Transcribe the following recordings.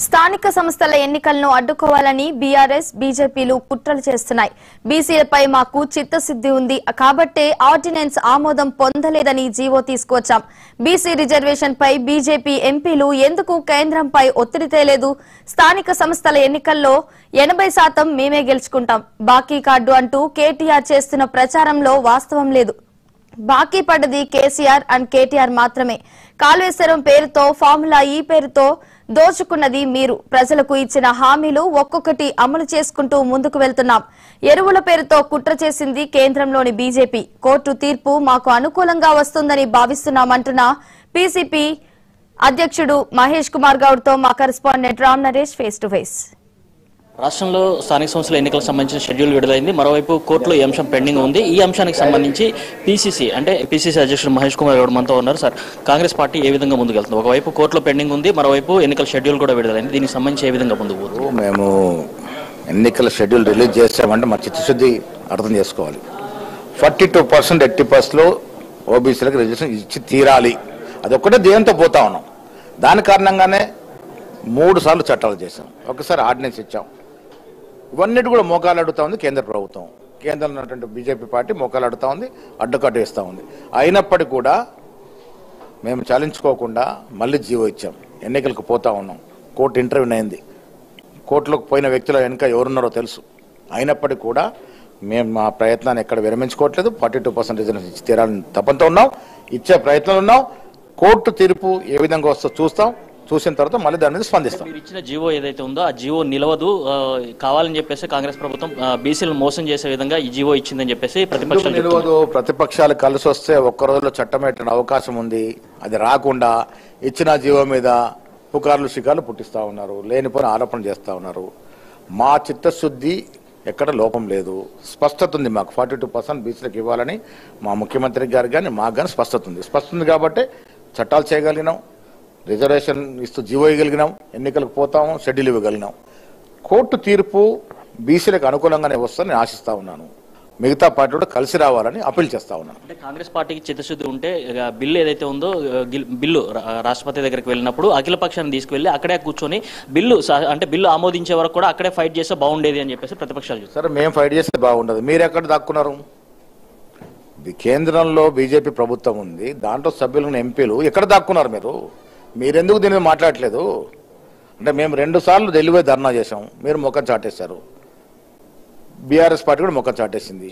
స్థానిక సంస్థల ఎన్నికలను అడ్డుకోవాలని బీఆర్ఎస్ బీజేపీలు కుట్రలు చేస్తున్నాయి. బీసీలపై మాకు చిత్తశుద్ధి ఉంది కాబట్టే ఆర్డినెన్స్ ఆమోదం పొందలేదని జీవో తీసుకొచ్చాం. బీసీ రిజర్వేషన్ పై బీజేపీ ఎంపీలు ఎందుకు కేంద్రంపై ఒత్తిడి తేలేదు? స్థానిక సంస్థల ఎన్నికల్లో 80% మేమే గెలుచుకుంటాం. బాకీ కార్డు అంటూ కేటీఆర్ చేస్తున్న ప్రచారంలో వాస్తవం లేదు. బాకీ పడ్డది కేసీఆర్ అండ్ కేటీఆర్ మాత్రమే. కాళేశ్వరం పేరుతో ఫార్ములా ఈ పేరుతో దోచుకున్నది మీరు. ప్రజలకు ఇచ్చిన హామీలు ఒక్కొక్కటి అమలు చేసుకుంటూ ముందుకు వెళ్తున్నాం. ఎరువుల పేరుతో కుట్ర చేసింది కేంద్రంలోని బీజేపీ. కోర్టు తీర్పు మాకు అనుకూలంగా వస్తుందని భావిస్తున్నామంటున్న పీసీపీ అధ్యక్షుడు మహేష్ కుమార్ గౌడ్ తో మా correspondent Ram Naresh face to face. రాష్ట్రంలో స్థానిక సంస్థల ఎన్నికలకు సంబంధించిన షెడ్యూల్ విడుదలైంది. మరోవైపు కోర్టులో ఈ అంశం పెండింగ్ ఉంది. ఈ అంశానికి సంబంధించి పీసీసీ అధ్యక్షుడు మహేష్ కుమార్ గౌడ్ మనతో ఉన్నారు. సార్, కాంగ్రెస్ పార్టీ ఏ విధంగా ముందుకెళ్తుంది? ఒకవైపు కోర్టులో పెండింగ్ ఉంది, మరోవైపు ఎన్నికల షెడ్యూల్ కూడా విడుదలైంది. దీనికి సంబంధించి ఏ విధంగా ముందుకు పోతుంది? మేము ఎన్నికల షెడ్యూల్ రిలీజ్ చేసామంటే మా చిత్తశుద్ధి అర్థం చేసుకోవాలి. 42% 80%లో ఓబీసీలకు రిజర్వేషన్ ఇచ్చి తీరాలి. అదొక్కటే ధ్యేయంతో పోతా ఉన్నాం. దాని కారణంగానే 3 సార్లు చట్టాలు చేశాం, ఒకసారి ఆర్డినెన్స్ ఇచ్చాం. ఇవన్నిటి కూడా మోకాలు అడుగుతా ఉంది కేంద్ర ప్రభుత్వం. కేంద్రంలో ఉన్నటువంటి బీజేపీ పార్టీ మోకాలు అడుగుతా ఉంది, అడ్డుకట్టు వేస్తూ ఉంది. అయినప్పటికీ కూడా మేము చలించుకోకుండా మళ్ళీ జీవో ఇచ్చాం. ఎన్నికలకు పోతా ఉన్నాం. కోర్టు ఇంటర్వ్యూ అయింది. కోర్టులోకి పోయిన వ్యక్తుల వెనుక ఎవరున్నారో తెలుసు. అయినప్పటికీ కూడా మేము మా ప్రయత్నాన్ని ఎక్కడ విరమించుకోవట్లేదు. 42% రిజర్వేషన్ ఇచ్చి తీరాలని తప్పంతో ఉన్నాం, ఇచ్చే ప్రయత్నంలో ఉన్నాం. కోర్టు తీర్పు ఏ విధంగా వస్తుందో చూస్తాం. చూసిన తర్వాత మళ్ళీ దాని మీద స్పందిస్తాం. మీరు ఇచ్చిన జీవో ఏదైతే ఉందో ఆ జీవో నిలవదు, కావాలని చెప్పేసి కాంగ్రెస్ ప్రభుత్వం బీసీలను మోసం చేసే విధంగా ఈ జీవో ఇచ్చిందని చెప్పేసి ప్రతిపక్షాలు నిలవదు. ప్రతిపక్షాలు కలిసి వస్తే ఒక్క రోజులో చట్టం పెట్టిన అవకాశం ఉంది. అది రాకుండా ఇచ్చిన జీవో మీద పుకార్లు షికార్లు పుట్టిస్తా ఉన్నారు, లేనిపోయిన ఆరోపణ చేస్తా ఉన్నారు. మా చిత్తశుద్ధి ఎక్కడ లోపం లేదు, స్పష్టత ఉంది. మాకు 42% బీసీలకు ఇవ్వాలని మా ముఖ్యమంత్రి గారికి కానీ మాకు కానీ స్పష్టత ఉంది. కాబట్టి చట్టాలు చేయగలిగినాం, రిజర్వేషన్ ఇస్తూ జీవో ఇవ్వగలిగినాం, ఎన్నికలకు పోతాము, షెడ్యూల్ ఇవ్వగలిగినాం. కోర్టు తీర్పు బీసీలకు అనుకూలంగానే వస్తుందని ఆశిస్తా ఉన్నాను. మిగతా పార్టీ కూడా కలిసి రావాలని అప్పీల్ చేస్తా ఉన్నాను. అంటే కాంగ్రెస్ పార్టీకి చిత్తశుద్ధి ఉంటే బిల్లు ఏదైతే ఉందో బిల్లు రాష్ట్రపతి దగ్గరికి వెళ్ళినప్పుడు అఖిల పక్షాన్ని తీసుకువెళ్ళి అక్కడే కూర్చొని బిల్లు ఆమోదించే వరకు కూడా అక్కడే ఫైట్ చేస్తే బాగుండేది అని చెప్పేసి ప్రతిపక్షాలు చూస్తారు. సరే, మేము ఫైట్ చేస్తే బాగుండదు. మీరు ఎక్కడ దాక్కున్నారు? కేంద్రంలో బీజేపీ ప్రభుత్వం ఉంది, దాంట్లో సభ్యులు ఎంపీలు ఎక్కడ దాక్కున్నారు? మీరెందుకు దీని మీద మాట్లాడలేదు? అంటే మేము 2 సార్లు ఢిల్లీ ధర్నా చేశాం, మీరు మొక్కం చాటేశారు. బీఆర్ఎస్ పార్టీ కూడా మొక్కం చాటేసింది.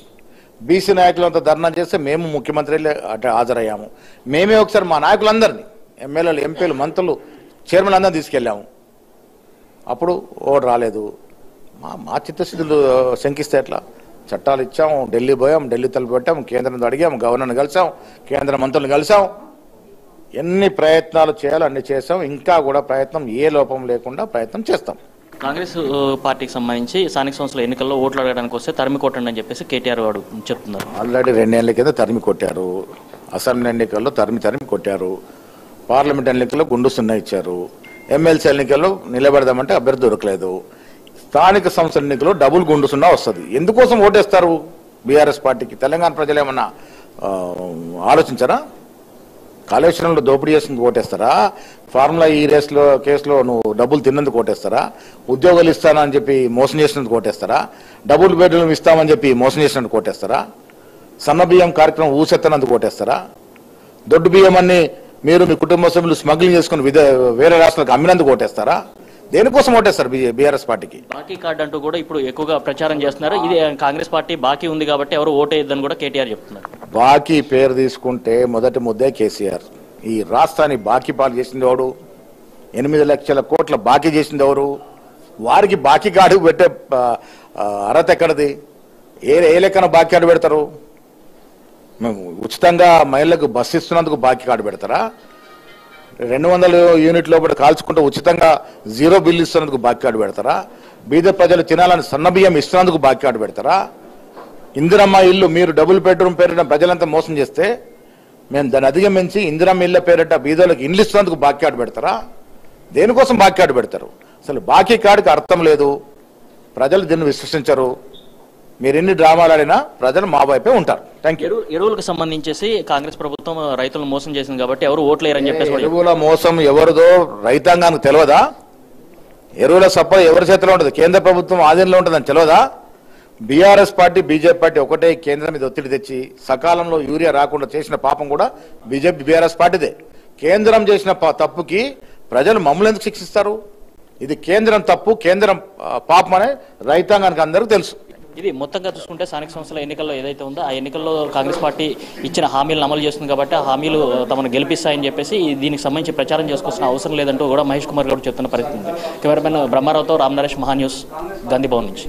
బీసీ నాయకులంతా ధర్నా చేస్తే మేము ముఖ్యమంత్రి అంటే హాజరయ్యాము. మేమే ఒకసారి మా నాయకులందరినీ, ఎమ్మెల్యేలు, ఎంపీలు, మంత్రులు, చైర్మన్ అందరినీ తీసుకెళ్ళాము. అప్పుడు ఓటు రాలేదు. మా చిత్తశుద్ధులు శంకిస్తే ఎట్లా? చట్టాలు ఇచ్చాం, ఢిల్లీ పోయాం, ఢిల్లీ తలుపు పెట్టాం, కేంద్రం అడిగాం, గవర్నర్ని కలిసాం, కేంద్ర మంత్రులను కలిసాం. ఎన్ని ప్రయత్నాలు చేయాలో అన్ని చేస్తాం. ఇంకా కూడా ప్రయత్నం ఏ లోపం లేకుండా ప్రయత్నం చేస్తాం. కాంగ్రెస్ పార్టీకి సంబంధించి స్థానిక సంస్థల ఎన్నికల్లో ఓట్లు అడగడానికి వస్తే తరిమి కొట్టండి అని చెప్పేసి కేటీఆర్ గారు చెప్తున్నారు. ఆల్రెడీ 2 ఏళ్ల కింద తరిమి కొట్టారు. అసెంబ్లీ ఎన్నికల్లో తరిమి కొట్టారు. పార్లమెంట్ ఎన్నికల్లో గుండు సున్నా ఇచ్చారు. ఎమ్మెల్సీ ఎన్నికల్లో నిలబెడదామంటే అభ్యర్థి దొరకలేదు. స్థానిక సంస్థల ఎన్నికల్లో డబుల్ గుండు సున్నా వస్తుంది. ఎందుకోసం ఓటేస్తారు బీఆర్ఎస్ పార్టీకి? తెలంగాణ ప్రజలు ఏమన్నా ఆలోచించారా? కాళేశ్వరంలో దోపిడీ చేసినందుకు ఓటేస్తారా? ఫార్ములా ఈ కేసులో నువ్వు డబ్బులు తిన్నందుకు ఓటేస్తారా? ఉద్యోగాలు ఇస్తానని చెప్పి మోసం చేసినందుకు ఓటేస్తారా? డబుల్ బెడ్రూమ్ ఇస్తామని చెప్పి మోసం చేసినందుకు ఓటేస్తారా? సన్న బియ్యం కార్యక్రమం ఊసెత్తనందుకు ఓటేస్తారా? దొడ్డు బియ్యం అన్ని మీరు మీ కుటుంబ సభ్యులు స్మగ్లింగ్ చేసుకుని వేరే రాష్ట్రాలకు అమ్మినందుకు ఓటేస్తారా? దేనికోసం ఓటేస్తారు బీఆర్ఎస్ పార్టీకి? బాకీ కార్డు అంటూ కూడా ఇప్పుడు ఎక్కువగా ప్రచారం చేస్తున్నారు. ఇది కాంగ్రెస్ పార్టీ బాకీ ఉంది కాబట్టి ఎవరు ఓటేయద్దని కూడా కేటీఆర్ చెప్తున్నారు. బాకీ పేరు తీసుకుంటే మొదటి ముద్దే కేసీఆర్. ఈ రాష్ట్రాన్ని బాకీ పాలు చేసింది ఎవడు? 8 లక్షల కోట్ల బాకీ చేసింది ఎవరు? వారికి బాకీ కార్డు పెట్టే అర్హత ఎక్కడది? ఏ లెక్కన బాకీ కార్డు పెడతారు? మేము ఉచితంగా మహిళలకు బస్సు ఇస్తున్నందుకు బాకీ కార్డు పెడతారా? 200 యూనిట్ లోపల కాల్చుకుంటూ ఉచితంగా 0 బిల్లు ఇస్తున్నందుకు బాకీ కార్డు పెడతారా? బీద ప్రజలు తినాలని సన్న బియ్యం ఇస్తున్నందుకు బాకీ కార్డు పెడతారా? ఇందిరమ్మ ఇల్లు మీరు డబుల్ బెడ్రూమ్ పేరిట ప్రజలంతా మోసం చేస్తే మేము దాన్ని అధిగమించి ఇందిరమ్మ ఇళ్ళ పేరిట బీదలకు ఇండ్లు ఇస్తున్నందుకు బాకీ కార్డు పెడతారా? దేనికోసం బాకీ కార్డు పెడతారు? అసలు బాకీ కార్డుకి అర్థం లేదు. ప్రజలు దీన్ని విశ్వసించరు. మీరు ఎన్ని డ్రామాలు ఆడినా ప్రజలు మా వైపే ఉంటారు. ఎరువులకు సంబంధించేసి కాంగ్రెస్ ప్రభుత్వం రైతులను మోసం చేసింది కాబట్టి ఎవరు ఓట్లేరని చెప్పేసి ఎరువుల మోసం ఎవరిదో రైతాంగానికి తెలియదా? ఎరువుల సప్లై ఎవరి చేతిలో ఉంటుంది? కేంద్ర ప్రభుత్వం ఆధీనంలో ఉంటుందని తెలియదా? బీఆర్ఎస్ పార్టీ బీజేపీ పార్టీ ఒకటే కేంద్రం మీద ఒత్తిడి తెచ్చి సకాలంలో యూరియా రాకుండా చేసిన పాపం కూడా బీజేపీ బీఆర్ఎస్ పార్టీదే. కేంద్రం చేసిన తప్పుకి ప్రజలు మమ్మల్ని ఎందుకు శిక్షిస్తారు? ఇది కేంద్రం తప్పు, కేంద్రం పాపం అనే రైతాంగానికి అందరూ తెలుసు. ఇది మొత్తంగా చూసుకుంటే స్థానిక సంస్థల ఎన్నికల్లో ఏదైతే ఉందో ఆ ఎన్నికల్లో కాంగ్రెస్ పార్టీ ఇచ్చిన హామీలను అమలు చేస్తుంది కాబట్టి ఆ హామీలు తమను గెలిపిస్తాయని చెప్పేసి దీనికి సంబంధించి ప్రచారం చేసుకోవాల్సిన అవసరం లేదంటూ కూడా మహేష్ కుమార్ గౌడ్ చెప్తున్న పరిస్థితి ఉంది. కెమెరామెన్ బ్రహ్మారావుతో రామ్ నరేష్, మహా న్యూస్, గాంధీ భవన్ నుంచి.